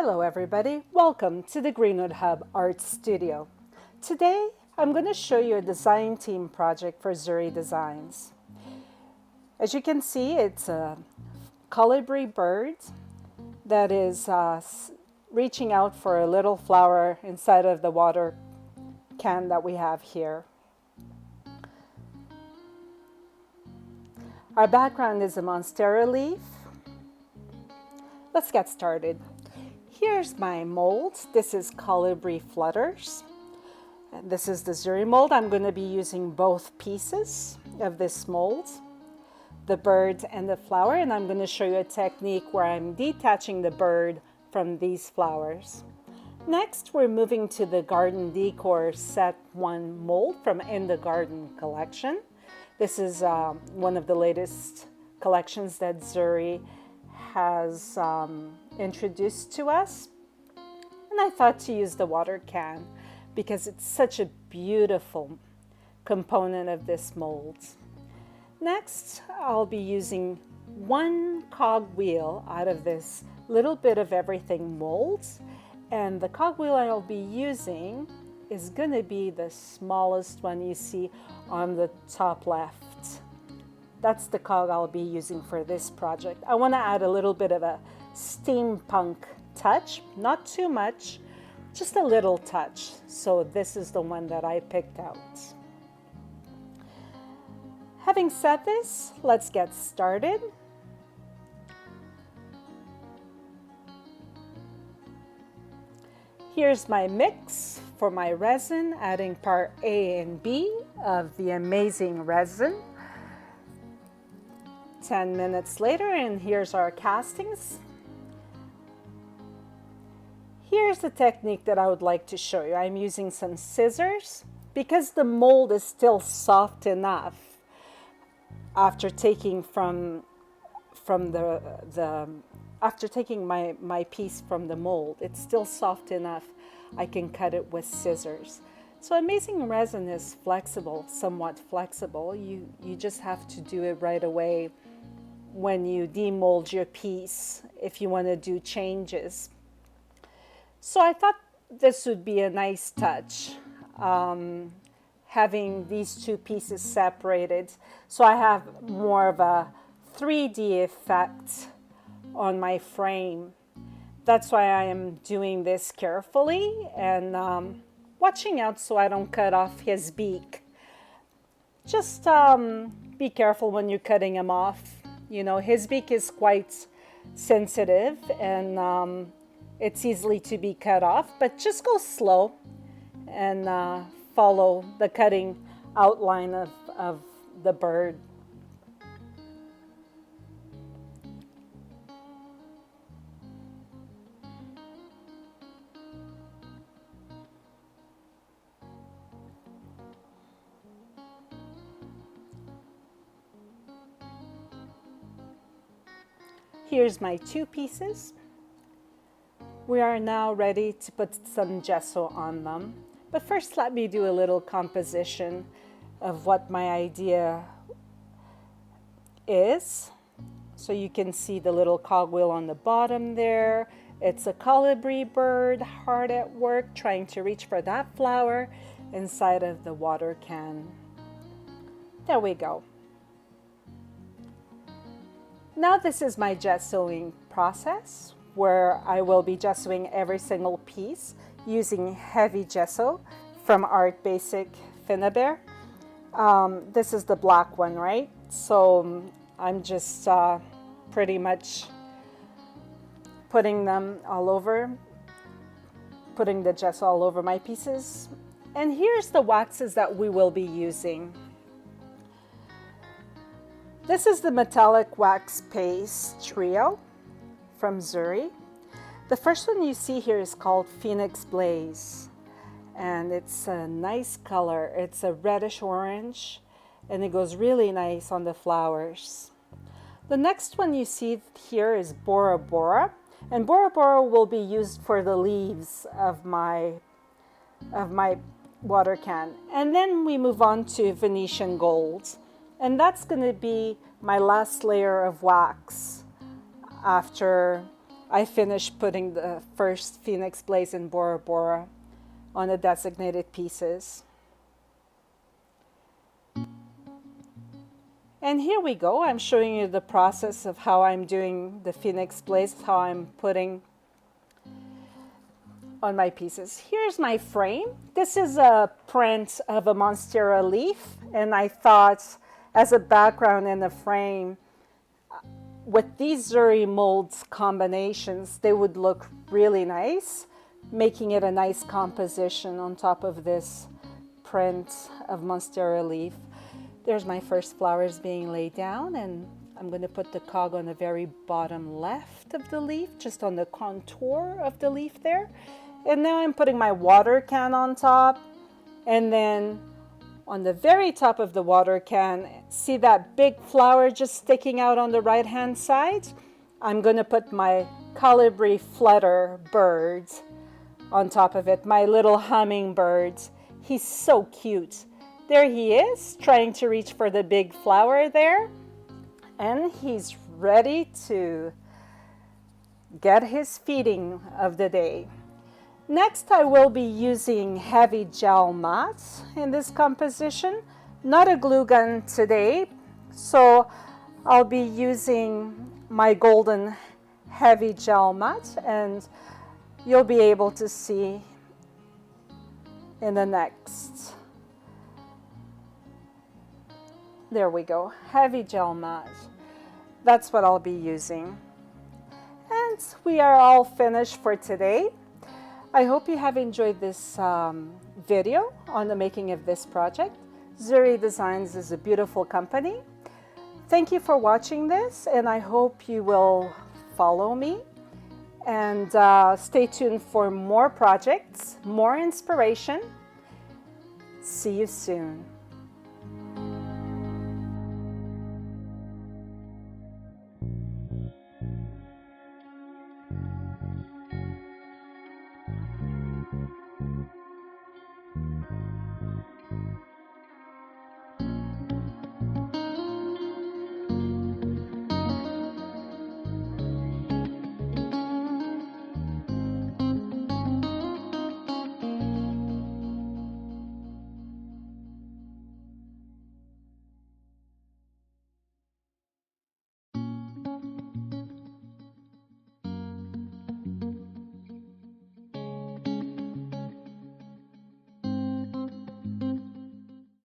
Hello everybody, welcome to the Greenwood Hub Art Studio. Today I'm going to show you a design team project for Zuri Designs. As you can see, it's a colibri bird that is reaching out for a little flower inside of the water can that we have here. Our background is a monstera leaf. Let's get started. Here's my mold. This is Colibri Flutters. And this is the Zuri mold. I'm going to be using both pieces of this mold, the bird and the flower, and I'm going to show you a technique where I'm detaching the bird from these flowers. Next, we're moving to the Garden Decor Set 1 mold from In the Garden collection. This is one of the latest collections that Zuri has introduced to us, and I thought to use the water can because it's such a beautiful component of this mold. Next, I'll be using one cogwheel out of this little bit of everything molds, and the cogwheel I'll be using is going to be the smallest one you see on the top left. That's the cog I'll be using for this project. I want to add a little bit of a steampunk touch, not too much, just a little touch. So this is the one that I picked out. Having said this, let's get started. Here's my mix for my resin, adding part A and B of the amazing resin. 10 minutes later, and here's our castings. Here's the technique that I would like to show you. I'm using some scissors because the mold is still soft enough after taking after taking my piece from the mold. It's still soft enough I can cut it with scissors. So amazing resin is flexible, somewhat flexible. You just have to do it right away when you demold your piece if you want to do changes. So I thought this would be a nice touch, having these two pieces separated, so I have more of a 3D effect on my frame. That's why I am doing this carefully and watching out so I don't cut off his beak. Just be careful when you're cutting him off. You know, his beak is quite sensitive and it's easily to be cut off, but just go slow and follow the cutting outline of the bird. Here's my two pieces. We are now ready to put some gesso on them. But first, let me do a little composition of what my idea is. So you can see the little cogwheel on the bottom there. It's a colibri bird, hard at work, trying to reach for that flower inside of the water can. There we go. Now this is my gessoing process, where I will be gessoing every single piece using heavy gesso from Art Basic Finnabair. This is the black one, right? So I'm just pretty much putting them all over, putting the gesso all over my pieces. And here's the waxes that we will be using. This is the metallic wax paste trio from Zuri. The first one you see here is called Phoenix Blaze, and it's a nice color. It's a reddish orange, and it goes really nice on the flowers. The next one you see here is Bora Bora, and Bora Bora will be used for the leaves of my water can. And then we move on to Venetian Gold, and that's going to be my last layer of wax after I finished putting the first Phoenix Blaze and Bora Bora on the designated pieces. And here we go. I'm showing you the process of how I'm doing the Phoenix Blaze, how I'm putting on my pieces. Here's my frame. This is a print of a monstera leaf, and I thought as a background in the frame, with these Zuri molds combinations, they would look really nice, making it a nice composition on top of this print of monstera leaf. There's my first flowers being laid down, and I'm going to put the cog on the very bottom left of the leaf, just on the contour of the leaf there. And now I'm putting my water can on top, and then on the very top of the water can, see that big flower just sticking out on the right hand side? I'm going to put my Colibri Flutter bird on top of it, my little hummingbird. He's so cute. There he is, trying to reach for the big flower there, and he's ready to get his feeding of the day. Next, I will be using heavy gel mat in this composition, not a glue gun today, so I'll be using my golden heavy gel mat, and you'll be able to see in the next. There we go, heavy gel mat. That's what I'll be using. And we are all finished for today. I hope you have enjoyed this video on the making of this project. Zuri Designs is a beautiful company. Thank you for watching this, and I hope you will follow me and stay tuned for more projects, more inspiration. See you soon.